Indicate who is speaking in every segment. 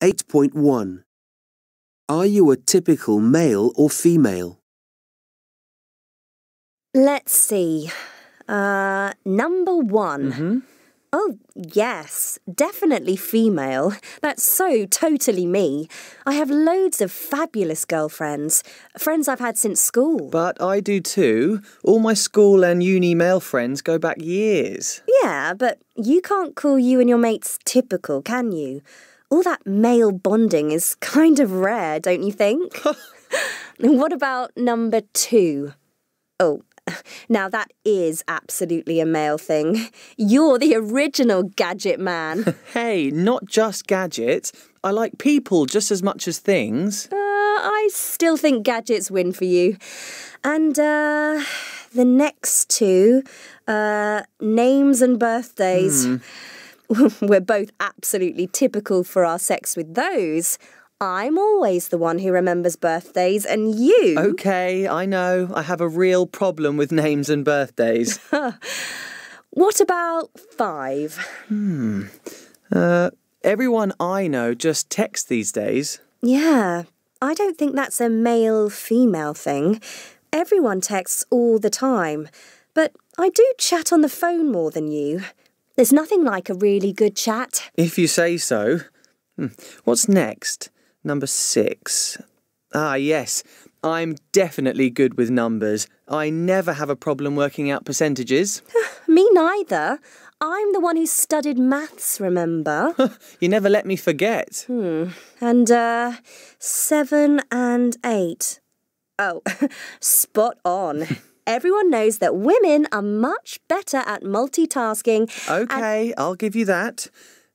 Speaker 1: 8.1. Are you a typical male or female?
Speaker 2: Let's see. Number 1. Oh, yes, definitely female. That's so totally me. I have loads of fabulous girlfriends, friends I've had since school.
Speaker 3: But I do too. All my school and uni male friends go back years.
Speaker 2: Yeah, but you can't call you and your mates typical, can you? All that male bonding is kind of rare, don't you think? What about number 2? Oh, now that is absolutely a male thing. You're the original gadget man.
Speaker 3: Hey, not just gadgets. I like people just as much as things.
Speaker 2: I still think gadgets win for you. And the next 2, names and birthdays. We're both absolutely typical for our sex with those. I'm always the one who remembers birthdays, and you...
Speaker 3: OK, I know. I have a real problem with names and birthdays.
Speaker 2: What about 5?
Speaker 3: Everyone I know just texts these days.
Speaker 2: Yeah, I don't think that's a male-female thing. Everyone texts all the time. But I do chat on the phone more than you. There's nothing like a really good chat.
Speaker 3: If you say so. What's next? Number 6. Ah, yes. I'm definitely good with numbers. I never have a problem working out percentages.
Speaker 2: Me neither. I'm the one who studied maths, remember?
Speaker 3: You never let me forget.
Speaker 2: And 7 and 8. Oh, spot on. Everyone knows that women are much better at multitasking.
Speaker 3: OK, I'll give you that.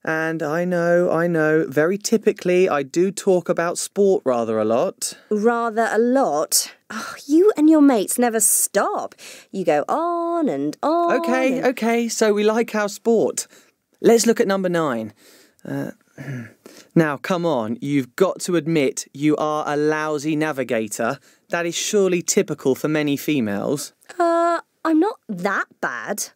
Speaker 3: And I know, very typically I do talk about sport rather a lot.
Speaker 2: Rather a lot? Oh, you and your mates never stop. You go on and on.
Speaker 3: OK, so we like our sport. Let's look at number 9. Now, come on, you've got to admit you are a lousy navigator. That is surely typical for many females.
Speaker 2: I'm not that bad.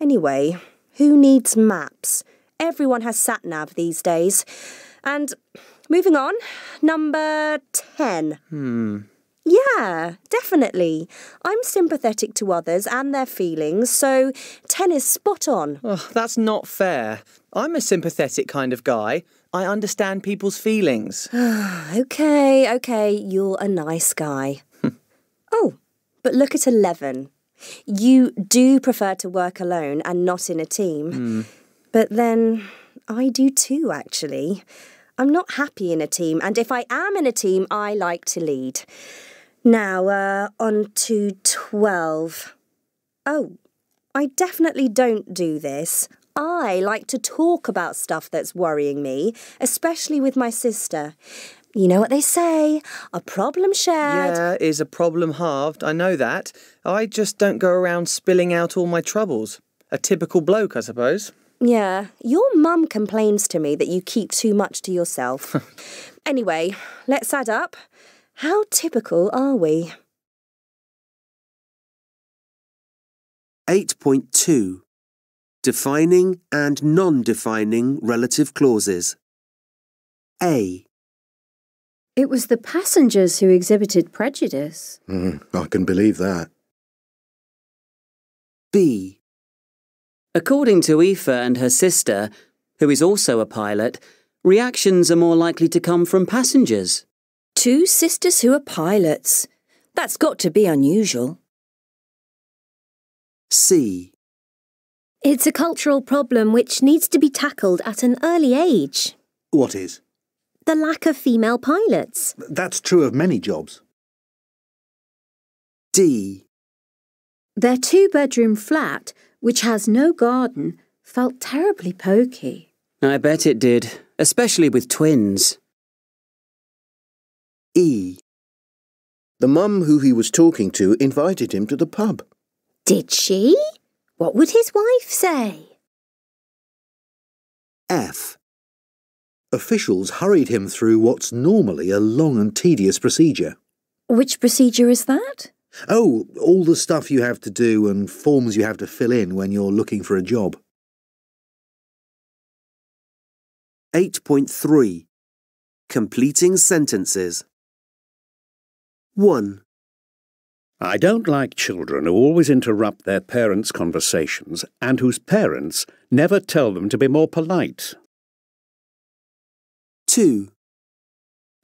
Speaker 2: Anyway, who needs maps? Everyone has sat-nav these days. And moving on, number 10. Yeah, definitely. I'm sympathetic to others and their feelings, so 10 is spot on.
Speaker 3: Oh, that's not fair. I'm a sympathetic kind of guy. I understand people's feelings.
Speaker 2: Okay, you're a nice guy. Oh, but look at 11. You do prefer to work alone and not in a team. But then I do too, actually. I'm not happy in a team, and if I am in a team, I like to lead. Now, on to 12. Oh, I definitely don't do this. I like to talk about stuff that's worrying me, especially with my sister. You know what they say, a problem shared...
Speaker 3: Yeah, is a problem halved, I know that. I just don't go around spilling out all my troubles. A typical bloke, I suppose.
Speaker 2: Yeah, your mum complains to me that you keep too much to yourself. Anyway, let's add up. How typical are we?
Speaker 1: 8.2. Defining and non-defining relative clauses. A.
Speaker 4: It was the passengers who exhibited prejudice.
Speaker 5: I can believe that.
Speaker 1: B.
Speaker 6: According to Aoife and her sister, who is also a pilot, reactions are more likely to come from passengers.
Speaker 7: 2 sisters who are pilots. That's got to be unusual.
Speaker 1: C.
Speaker 4: It's a cultural problem which needs to be tackled at an early age.
Speaker 5: What is?
Speaker 4: The lack of female pilots.
Speaker 5: That's true of many jobs.
Speaker 1: D.
Speaker 4: Their 2-bedroom flat, which has no garden, felt terribly pokey.
Speaker 6: I bet it did, especially with twins.
Speaker 1: E.
Speaker 5: The mum who he was talking to invited him to the pub.
Speaker 4: Did she? What would his wife say?
Speaker 1: F.
Speaker 5: Officials hurried him through what's normally a long and tedious procedure.
Speaker 7: Which procedure is that?
Speaker 5: Oh, all the stuff you have to do and forms you have to fill in when you're looking for a job.
Speaker 1: 8.3. Completing sentences. 1,
Speaker 8: I don't like children who always interrupt their parents' conversations and whose parents never tell them to be more polite.
Speaker 1: 2,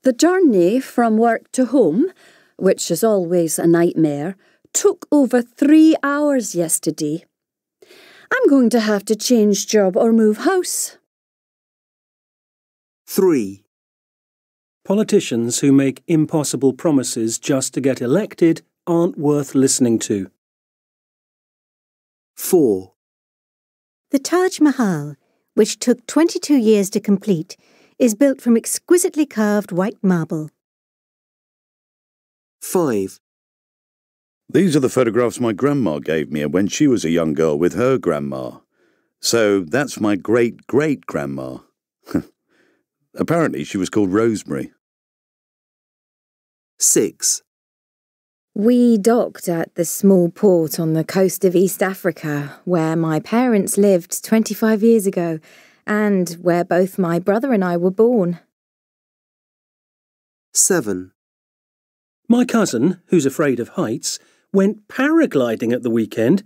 Speaker 4: The journey from work to home, which is always a nightmare, took over 3 hours yesterday. I'm going to have to change job or move house.
Speaker 1: 3,
Speaker 9: Politicians who make impossible promises just to get elected aren't worth listening to.
Speaker 1: 4,
Speaker 10: The Taj Mahal, which took 22 years to complete, is built from exquisitely carved white marble.
Speaker 1: 5,
Speaker 8: These are the photographs my grandma gave me when she was a young girl with her grandma. So that's my great-great-grandma. Apparently she was called Rosemary.
Speaker 1: 6,
Speaker 11: We docked at the small port on the coast of East Africa, where my parents lived 25 years ago, and where both my brother and I were born.
Speaker 1: 7,
Speaker 9: My cousin, who's afraid of heights, went paragliding at the weekend.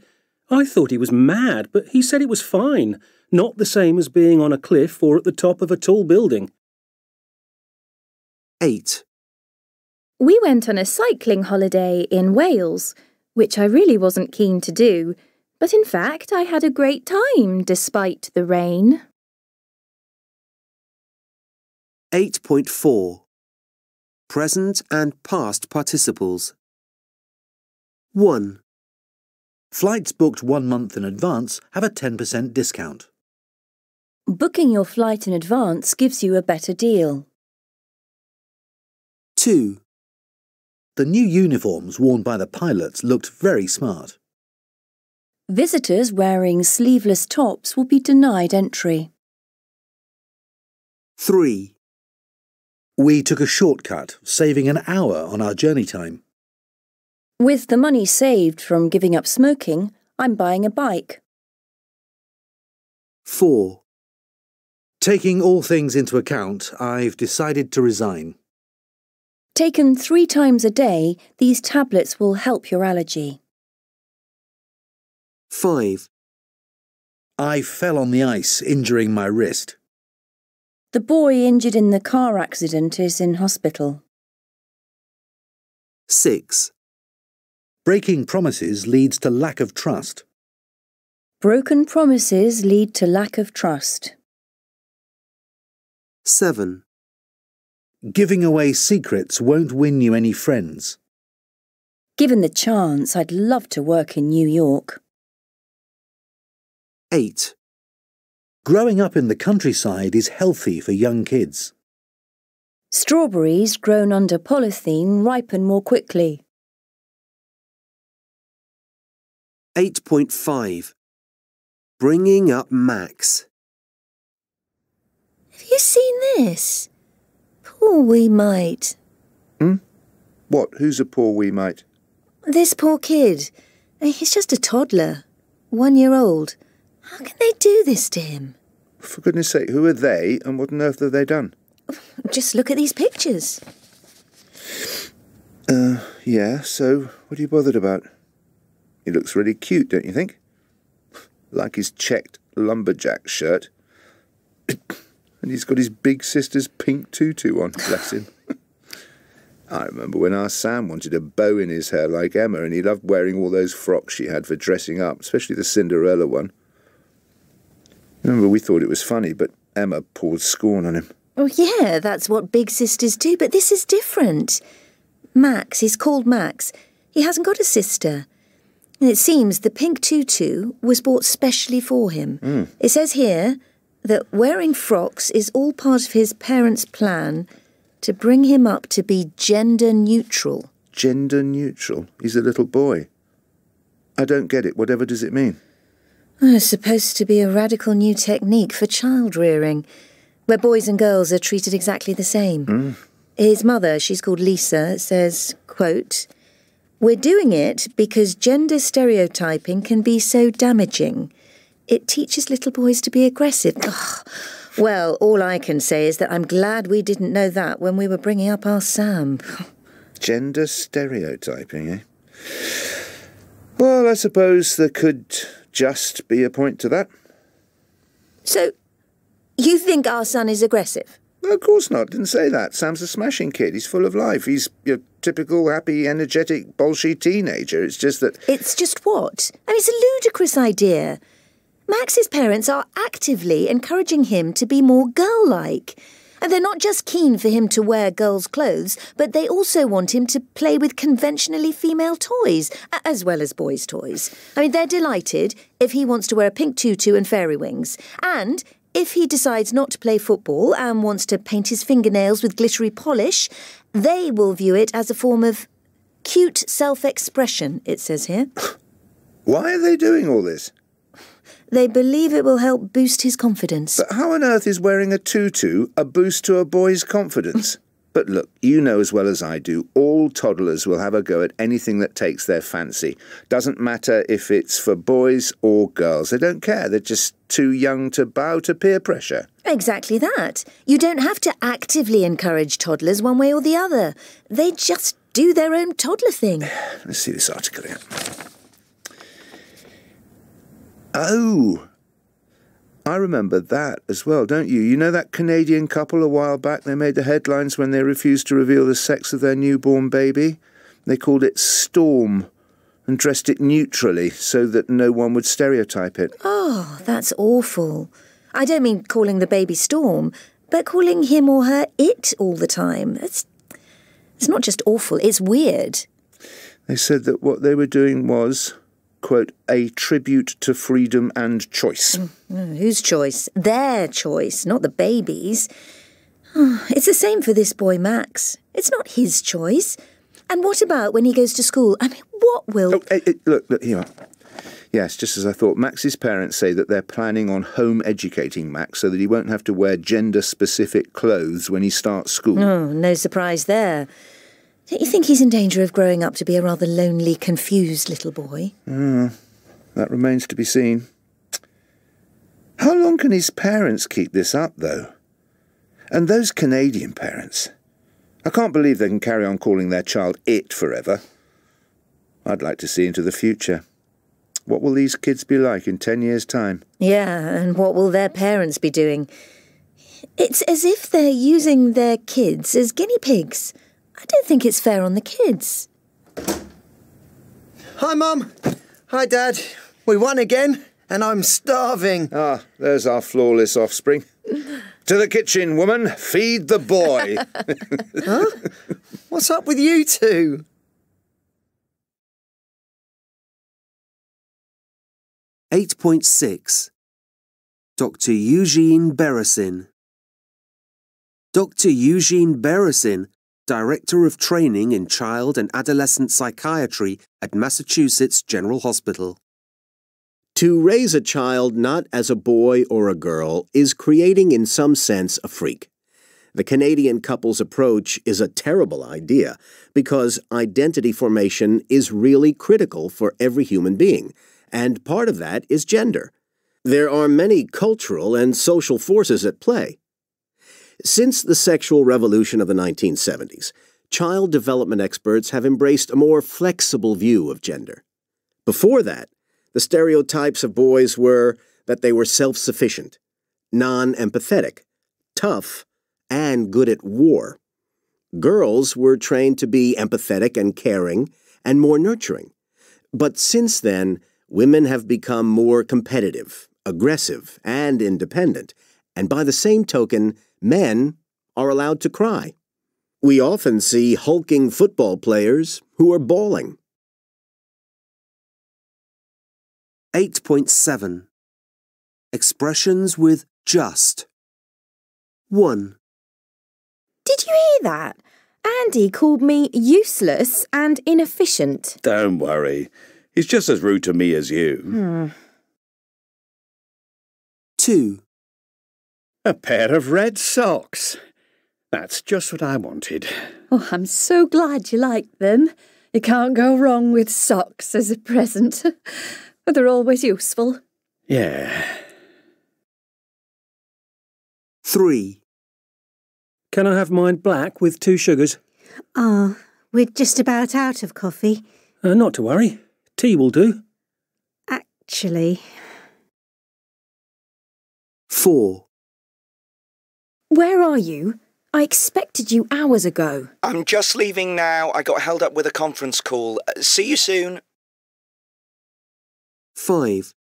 Speaker 9: I thought he was mad, but he said it was fine, not the same as being on a cliff or at the top of a tall building.
Speaker 1: 8,
Speaker 11: We went on a cycling holiday in Wales, which I really wasn't keen to do, but in fact I had a great time despite the rain.
Speaker 1: 8.4 Present and past participles. 1,
Speaker 5: Flights booked 1 month in advance have a 10% discount.
Speaker 7: Booking your flight in advance gives you a better deal.
Speaker 1: 2,
Speaker 5: The new uniforms worn by the pilots looked very smart.
Speaker 7: Visitors wearing sleeveless tops will be denied entry.
Speaker 1: 3,
Speaker 5: We took a shortcut, saving an hour on our journey time.
Speaker 7: With the money saved from giving up smoking, I'm buying a bike.
Speaker 1: 4,
Speaker 5: Taking all things into account, I've decided to resign.
Speaker 7: Taken 3 times a day, these tablets will help your allergy.
Speaker 1: 5,
Speaker 5: I fell on the ice, injuring my wrist.
Speaker 7: The boy injured in the car accident is in hospital.
Speaker 1: 6,
Speaker 5: Breaking promises leads to lack of trust.
Speaker 7: Broken promises lead to lack of trust.
Speaker 1: 7,
Speaker 5: Giving away secrets won't win you any friends.
Speaker 7: Given the chance, I'd love to work in New York.
Speaker 1: 8,
Speaker 5: Growing up in the countryside is healthy for young kids.
Speaker 7: Strawberries grown under polythene ripen more quickly.
Speaker 1: 8.5 Bringing up Max.
Speaker 7: Have you seen this? Poor wee mite.
Speaker 12: What? Who's a poor wee mite?
Speaker 7: This poor kid. He's just a toddler. 1 year old. How can they do this to him?
Speaker 12: For goodness sake, who are they and what on earth have they done?
Speaker 7: Just look at these pictures.
Speaker 12: Yeah, so what are you bothered about? He looks really cute, don't you think? Like his checked lumberjack shirt. And he's got his big sister's pink tutu on, bless him. I remember when our Sam wanted a bow in his hair like Emma, and he loved wearing all those frocks she had for dressing up, especially the Cinderella one. Remember, we thought it was funny, but Emma poured scorn on him.
Speaker 7: Oh, yeah, that's what big sisters do, but this is different. Max, he's called Max. He hasn't got a sister. And it seems the pink tutu was bought specially for him. It says here that wearing frocks is all part of his parents' plan to bring him up to be gender neutral.
Speaker 12: Gender neutral? He's a little boy. I don't get it. Whatever does it mean?
Speaker 7: Oh, it's supposed to be a radical new technique for child rearing, where boys and girls are treated exactly the same. His mother, she's called Lisa, says, quote, "We're doing it because gender stereotyping can be so damaging. It teaches little boys to be aggressive." Ugh, Well, all I can say is that I'm glad we didn't know that when we were bringing up our Sam.
Speaker 12: Gender stereotyping, eh? Well, I suppose there could just be a point to that.
Speaker 7: So, you think our son is aggressive?
Speaker 12: No, of course not. Didn't say that. Sam's a smashing kid. He's full of life. He's your typical happy, energetic, bolshy teenager. It's just that...
Speaker 7: It's just what? And it's a ludicrous idea. Max's parents are actively encouraging him to be more girl-like. And they're not just keen for him to wear girls' clothes, but they also want him to play with conventionally female toys, as well as boys' toys. I mean, they're delighted if he wants to wear a pink tutu and fairy wings. And if he decides not to play football and wants to paint his fingernails with glittery polish, they will view it as a form of cute self-expression, it says here.
Speaker 12: Why are they doing all this?
Speaker 7: They believe it will help boost his confidence.
Speaker 12: But how on earth is wearing a tutu a boost to a boy's confidence? But look, you know as well as I do, all toddlers will have a go at anything that takes their fancy. Doesn't matter if it's for boys or girls. They don't care. They're just too young to bow to peer pressure.
Speaker 7: Exactly that. You don't have to actively encourage toddlers one way or the other. They just do their own toddler thing.
Speaker 12: Let's see this article again. Oh, I remember that as well, don't you? You know that Canadian couple a while back? They made the headlines when they refused to reveal the sex of their newborn baby. They called it Storm and dressed it neutrally so that no one would stereotype it.
Speaker 7: Oh, that's awful. I don't mean calling the baby Storm, but calling him or her it all the time. It's not just awful, it's weird.
Speaker 12: They said that what they were doing was... quote, a tribute to freedom and choice.
Speaker 7: Whose choice? Their choice, not the baby's. Oh, it's the same for this boy, Max. It's not his choice. And what about when he goes to school? I mean, what will...
Speaker 12: Oh, hey, look, here you are. Yes, just as I thought, Max's parents say that they're planning on home educating Max so that he won't have to wear gender-specific clothes when he starts school.
Speaker 7: Oh, no surprise there. Don't you think he's in danger of growing up to be a rather lonely, confused little boy?
Speaker 12: That remains to be seen. How long can his parents keep this up, though? And those Canadian parents. I can't believe they can carry on calling their child it forever. I'd like to see into the future. What will these kids be like in 10 years' time?
Speaker 7: Yeah, and what will their parents be doing? It's as if they're using their kids as guinea pigs. I don't think it's fair on the kids.
Speaker 13: Hi, Mum. Hi, Dad. We won again, and I'm starving.
Speaker 12: Ah, there's our flawless offspring. To the kitchen, woman. Feed the boy.
Speaker 13: Huh? What's up with you two?
Speaker 1: (8.6) Dr. Eugene Beresin. Dr. Eugene Beresin, Director of Training in Child and Adolescent Psychiatry at Massachusetts General Hospital.
Speaker 14: To raise a child not as a boy or a girl is creating in some sense a freak. The Canadian couple's approach is a terrible idea because identity formation is really critical for every human being, and part of that is gender. There are many cultural and social forces at play. Since the sexual revolution of the 1970s, child development experts have embraced a more flexible view of gender. Before that, the stereotypes of boys were that they were self-sufficient, non-empathetic, tough, and good at war. Girls were trained to be empathetic and caring and more nurturing. But since then, women have become more competitive, aggressive, and independent, and by the same token, men are allowed to cry. We often see hulking football players who are bawling.
Speaker 1: 8.7 Expressions with just. 1.
Speaker 11: Did you hear that? Andy called me useless and inefficient.
Speaker 8: Don't worry. He's just as rude to me as you.
Speaker 1: 2.
Speaker 15: A pair of red socks. That's just what I wanted.
Speaker 4: Oh, I'm so glad you like them. You can't go wrong with socks as a present. But they're always useful.
Speaker 15: Yeah.
Speaker 1: 3.
Speaker 9: Can I have mine black with 2 sugars?
Speaker 10: Oh, we're just about out of coffee.
Speaker 9: Not to worry. Tea will do.
Speaker 10: Actually.
Speaker 1: 4.
Speaker 11: Where are you? I expected you hours ago.
Speaker 13: I'm just leaving now. I got held up with a conference call. See you soon.
Speaker 1: 5.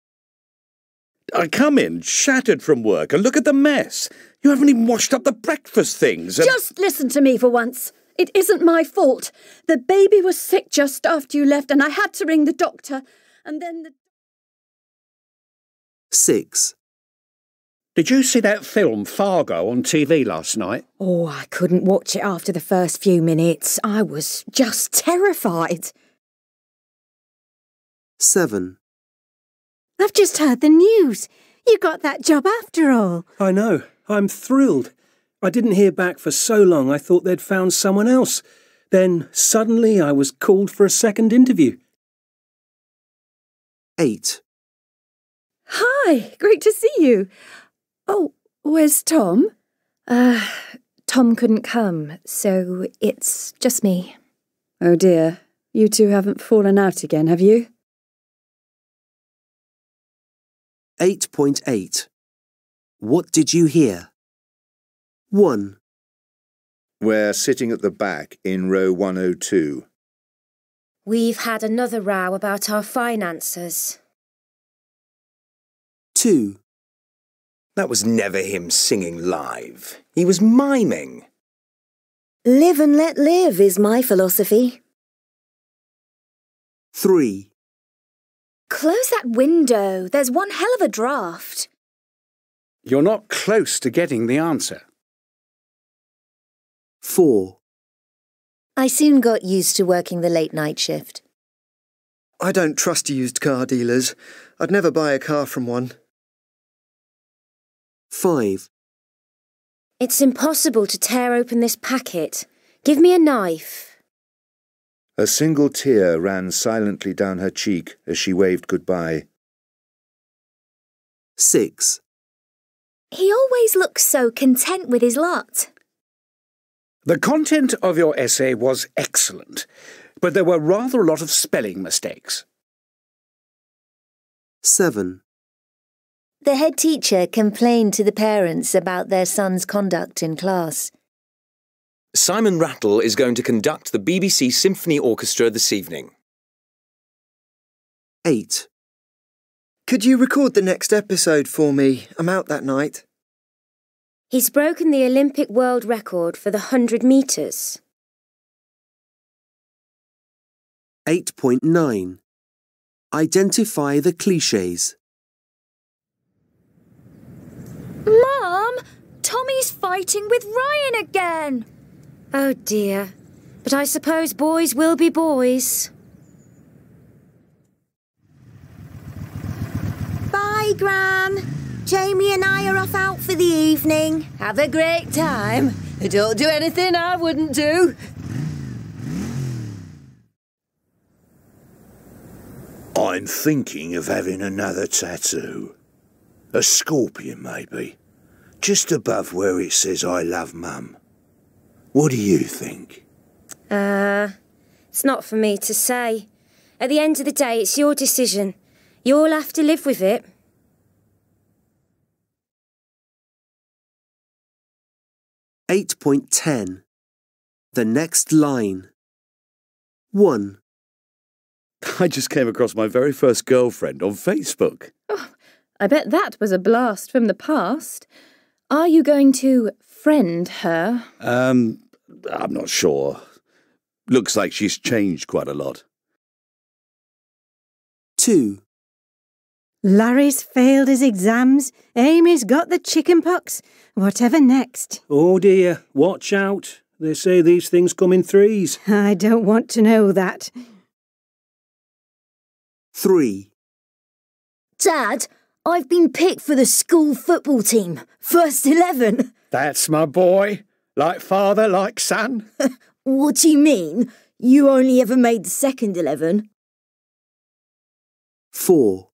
Speaker 8: I come in shattered from work and look at the mess. You haven't even washed up the breakfast things.
Speaker 4: Just listen to me for once. It isn't my fault. The baby was sick just after you left and I had to ring the doctor. And then
Speaker 1: 6.
Speaker 15: Did you see that film Fargo on TV last night?
Speaker 11: Oh, I couldn't watch it after the first few minutes. I was just terrified.
Speaker 1: 7.
Speaker 10: I've just heard the news. You got that job after all.
Speaker 9: I know. I'm thrilled. I didn't hear back for so long I thought they'd found someone else. Then suddenly I was called for a second interview.
Speaker 1: 8.
Speaker 4: Hi, great to see you. Oh, where's Tom?
Speaker 11: Tom couldn't come, so it's just me.
Speaker 4: Oh dear, you two haven't fallen out again, have you?
Speaker 1: 8.8. What did you hear? 1.
Speaker 12: We're sitting at the back in row 102.
Speaker 16: We've had another row about our finances.
Speaker 1: 2.
Speaker 17: That was never him singing live. He was miming.
Speaker 7: Live and let live is my philosophy.
Speaker 1: 3.
Speaker 16: Close that window. There's one hell of a draft.
Speaker 15: You're not close to getting the answer.
Speaker 1: 4.
Speaker 7: I soon got used to working the late night shift.
Speaker 13: I don't trust used car dealers. I'd never buy a car from one.
Speaker 1: 5.
Speaker 16: It's impossible to tear open this packet. Give me a knife.
Speaker 12: A single tear ran silently down her cheek as she waved goodbye.
Speaker 1: 6.
Speaker 16: He always looks so content with his lot.
Speaker 15: The content of your essay was excellent, but there were rather a lot of spelling mistakes.
Speaker 1: 7.
Speaker 7: The head teacher complained to the parents about their son's conduct in class.
Speaker 17: Simon Rattle is going to conduct the BBC Symphony Orchestra this evening.
Speaker 1: 8.
Speaker 13: Could you record the next episode for me? I'm out that night.
Speaker 16: He's broken the Olympic world record for the 100 metres.
Speaker 1: 8.9. Identify the clichés.
Speaker 16: Mom! Tommy's fighting with Ryan again! Oh dear. But I suppose boys will be boys.
Speaker 7: Bye, Gran. Jamie and I are off out for the evening.
Speaker 18: Have a great time. Don't do anything I wouldn't do.
Speaker 8: I'm thinking of having another tattoo. A scorpion, maybe. Just above where it says I love Mum. What do you think?
Speaker 16: It's not for me to say. At the end of the day, it's your decision. You'll have to live with it.
Speaker 1: 8.10. The next line. 1.
Speaker 8: I just came across my very first girlfriend on Facebook.
Speaker 11: Oh, I bet that was a blast from the past. Are you going to friend her?
Speaker 8: I'm not sure. Looks like she's changed quite a lot.
Speaker 1: 2.
Speaker 10: Larry's failed his exams. Amy's got the chicken pox. Whatever next?
Speaker 9: Oh dear, watch out. They say these things come in threes.
Speaker 10: I don't want to know that.
Speaker 1: 3.
Speaker 18: Dad, I've been picked for the school football team. First 11.
Speaker 15: That's my boy. Like father, like son.
Speaker 18: What do you mean? You only ever made the second 11.
Speaker 1: 4.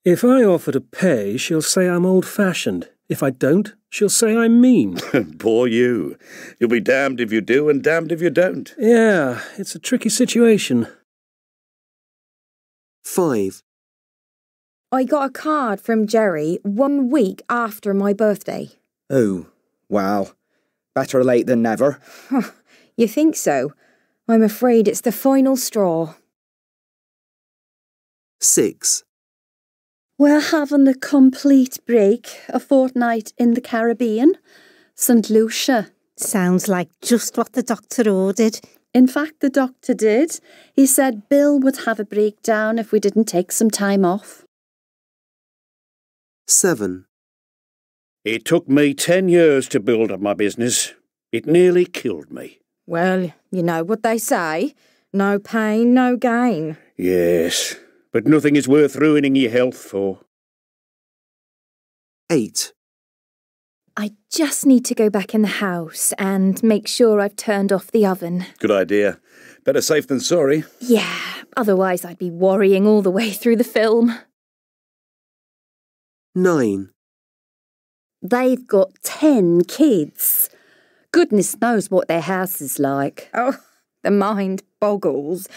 Speaker 9: If I offer to pay, she'll say I'm old-fashioned. If I don't, she'll say I'm mean.
Speaker 15: Poor you. You'll be damned if you do and damned if you don't.
Speaker 9: Yeah, it's a tricky situation.
Speaker 1: 5.
Speaker 11: I got a card from Jerry 1 week after my birthday.
Speaker 13: Oh, well, better late than never.
Speaker 11: You think so? I'm afraid it's the final straw.
Speaker 1: 6.
Speaker 4: We're having a complete break, a fortnight in the Caribbean. St. Lucia.
Speaker 10: Sounds like just what the doctor ordered.
Speaker 4: In fact, the doctor did. He said Bill would have a breakdown if we didn't take some time off.
Speaker 1: 7.
Speaker 15: It took me 10 years to build up my business. It nearly killed me.
Speaker 11: Well, you know what they say. No pain, no gain.
Speaker 15: Yes, but nothing is worth ruining your health for.
Speaker 1: 8.
Speaker 11: I just need to go back in the house and make sure I've turned off the oven.
Speaker 15: Good idea. Better safe than sorry.
Speaker 11: Yeah, otherwise I'd be worrying all the way through the film.
Speaker 1: 9.
Speaker 4: They've got 10 kids. Goodness knows what their house is like.
Speaker 11: Oh, the mind boggles.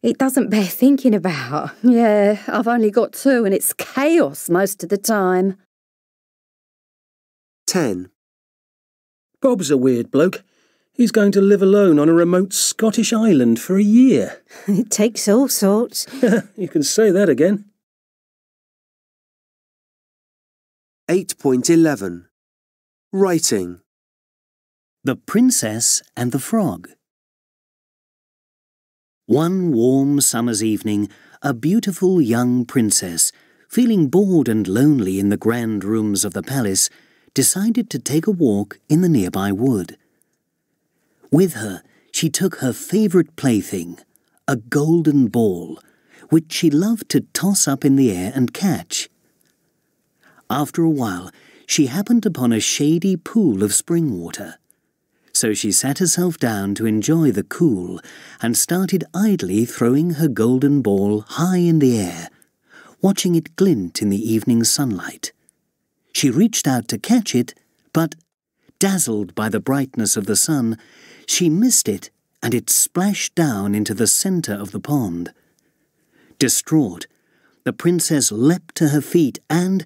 Speaker 11: It doesn't bear thinking about.
Speaker 4: Yeah, I've only got 2 and it's chaos most of the time.
Speaker 1: 10.
Speaker 9: Bob's a weird bloke. He's going to live alone on a remote Scottish island for a year.
Speaker 10: It takes all sorts.
Speaker 9: You can say that again.
Speaker 1: 8.11. Writing.
Speaker 19: The Princess and the Frog. One warm summer's evening, a beautiful young princess, feeling bored and lonely in the grand rooms of the palace, decided to take a walk in the nearby wood. With her, she took her favourite plaything, a golden ball, which she loved to toss up in the air and catch. After a while, she happened upon a shady pool of spring water. So she sat herself down to enjoy the cool and started idly throwing her golden ball high in the air, watching it glint in the evening sunlight. She reached out to catch it, but, dazzled by the brightness of the sun, she missed it and it splashed down into the centre of the pond. Distraught, the princess leapt to her feet and,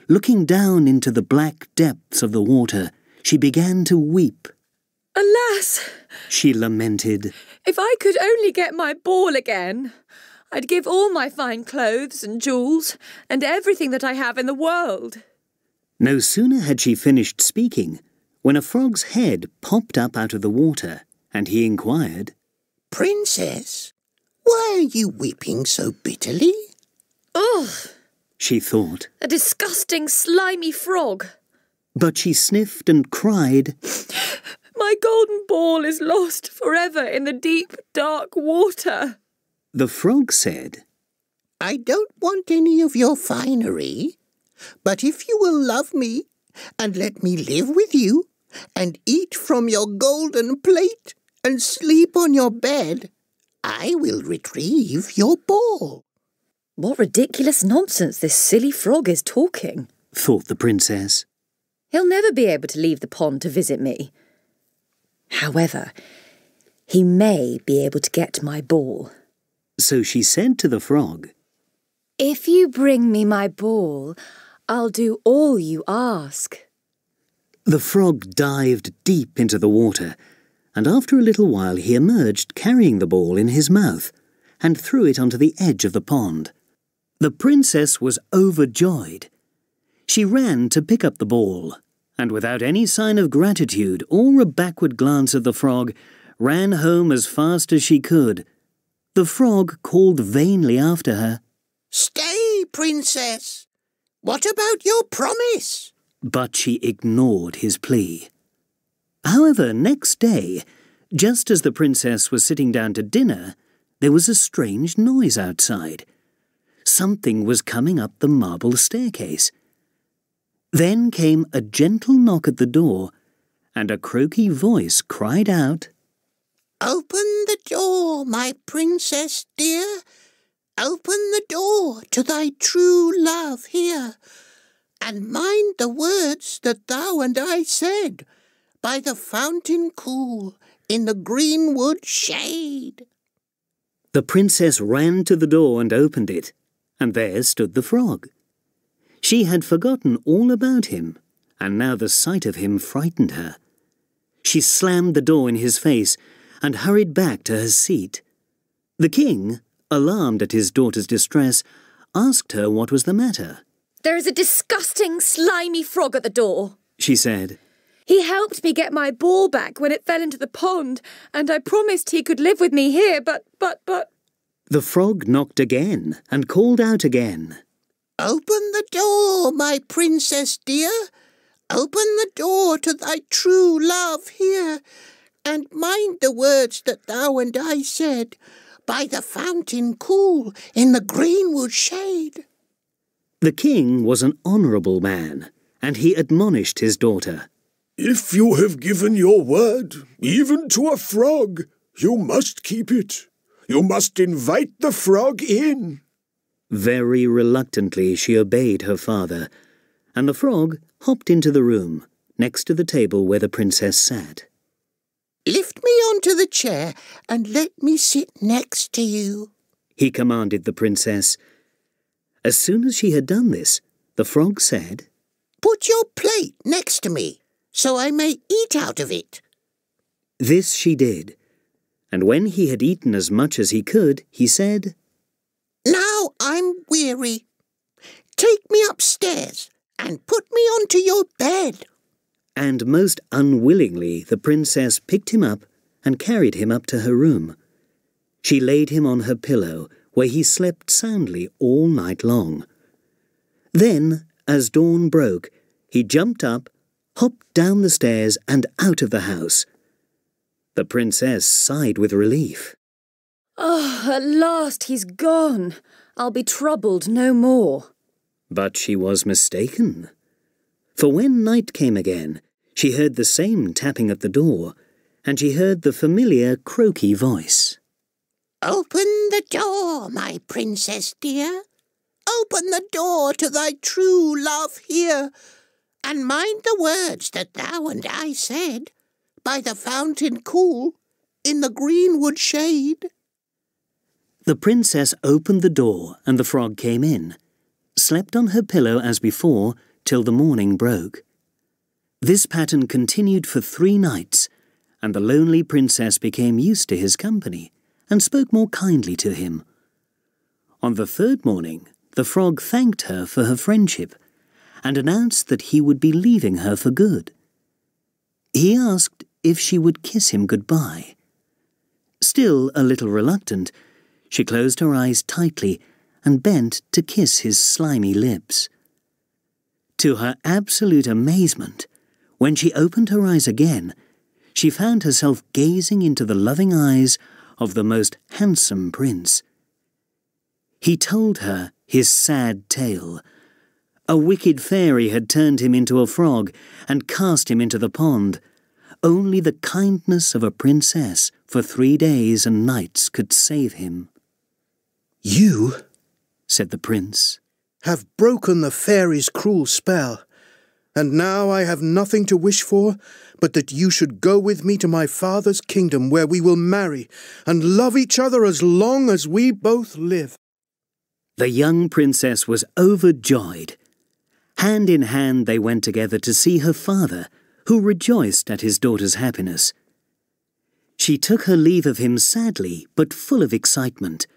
Speaker 19: looking down into the black depths of the water, she began to weep.
Speaker 20: Alas,
Speaker 19: she lamented,
Speaker 20: if I could only get my ball again, I'd give all my fine clothes and jewels and everything that I have in the world.
Speaker 19: No sooner had she finished speaking when a frog's head popped up out of the water, and he inquired,
Speaker 21: Princess, why are you weeping so bitterly?
Speaker 20: Ugh,
Speaker 19: she thought.
Speaker 20: A disgusting, slimy frog.
Speaker 19: But she sniffed and cried,
Speaker 20: My golden ball is lost forever in the deep, dark water.
Speaker 19: The frog said,
Speaker 21: I don't want any of your finery, but if you will love me and let me live with you and eat from your golden plate and sleep on your bed, I will retrieve your ball.
Speaker 20: What ridiculous nonsense this silly frog is talking,
Speaker 19: thought the princess.
Speaker 20: He'll never be able to leave the pond to visit me. However, he may be able to get my ball.
Speaker 19: So she said to the frog,
Speaker 20: If you bring me my ball, I'll do all you ask.
Speaker 19: The frog dived deep into the water, and after a little while he emerged carrying the ball in his mouth and threw it onto the edge of the pond. The princess was overjoyed. She ran to pick up the ball, and without any sign of gratitude or a backward glance at the frog, ran home as fast as she could. The frog called vainly after her,
Speaker 21: Stay, princess! What about your promise?
Speaker 19: But she ignored his plea. However, next day, just as the princess was sitting down to dinner, there was a strange noise outside. Something was coming up the marble staircase. Then came a gentle knock at the door, and a croaky voice cried out,
Speaker 21: Open the door, my princess dear. Open the door to thy true love here. and mind the words that thou and I said, by the fountain cool, in the greenwood shade.
Speaker 19: The princess ran to the door and opened it, and there stood the frog. She had forgotten all about him, and now the sight of him frightened her. She slammed the door in his face and hurried back to her seat. The king, alarmed at his daughter's distress, asked her what was the matter.
Speaker 20: There is a disgusting, slimy frog at the door,
Speaker 19: she said.
Speaker 20: He helped me get my ball back when it fell into the pond, and I promised he could live with me here, but...
Speaker 19: The frog knocked again and called out again.
Speaker 21: Open the door, my princess dear. Open the door to thy true love here, and mind the words that thou and I said, by the fountain cool, in the greenwood shade.
Speaker 19: The king was an honourable man, and he admonished his daughter.
Speaker 3: If you have given your word, even to a frog, you must keep it. You must invite the frog in.
Speaker 19: Very reluctantly she obeyed her father, and the frog hopped into the room, next to the table where the princess sat.
Speaker 21: Lift me onto the chair and let me sit next to you,
Speaker 19: he commanded the princess. As soon as she had done this, the frog said,
Speaker 21: Put your plate next to me, so I may eat out of it.
Speaker 19: This she did, and when he had eaten as much as he could, he said,
Speaker 21: Now I'm weary. Take me upstairs and put me onto your bed.
Speaker 19: And most unwillingly the princess picked him up and carried him up to her room. She laid him on her pillow, where he slept soundly all night long. Then, as dawn broke, he jumped up, hopped down the stairs and out of the house. The princess sighed with relief.
Speaker 20: Oh, at last he's gone. I'll be troubled no more.
Speaker 19: But she was mistaken. For when night came again, she heard the same tapping at the door, and she heard the familiar croaky voice.
Speaker 21: Open the door, my princess dear. Open the door to thy true love here, and mind the words that thou and I said, by the fountain cool, in the greenwood shade.
Speaker 19: The princess opened the door, and the frog came in, slept on her pillow as before, till the morning broke. This pattern continued for 3 nights, and the lonely princess became used to his company, and spoke more kindly to him. On the 3rd morning, the frog thanked her for her friendship, and announced that he would be leaving her for good. He asked if she would kiss him goodbye. Still a little reluctant, she closed her eyes tightly and bent to kiss his slimy lips. To her absolute amazement, when she opened her eyes again, she found herself gazing into the loving eyes of the most handsome prince. He told her his sad tale. A wicked fairy had turned him into a frog and cast him into the pond. Only the kindness of a princess for 3 days and nights could save him.
Speaker 5: You,
Speaker 19: said the prince,
Speaker 5: have broken the fairy's cruel spell, and now I have nothing to wish for but that you should go with me to my father's kingdom, where we will marry and love each other as long as we both live.
Speaker 19: The young princess was overjoyed. Hand in hand they went together to see her father, who rejoiced at his daughter's happiness. She took her leave of him sadly, but full of excitement,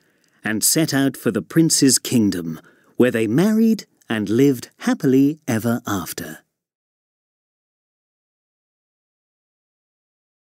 Speaker 19: and set out for the prince's kingdom, where they married and lived happily ever after.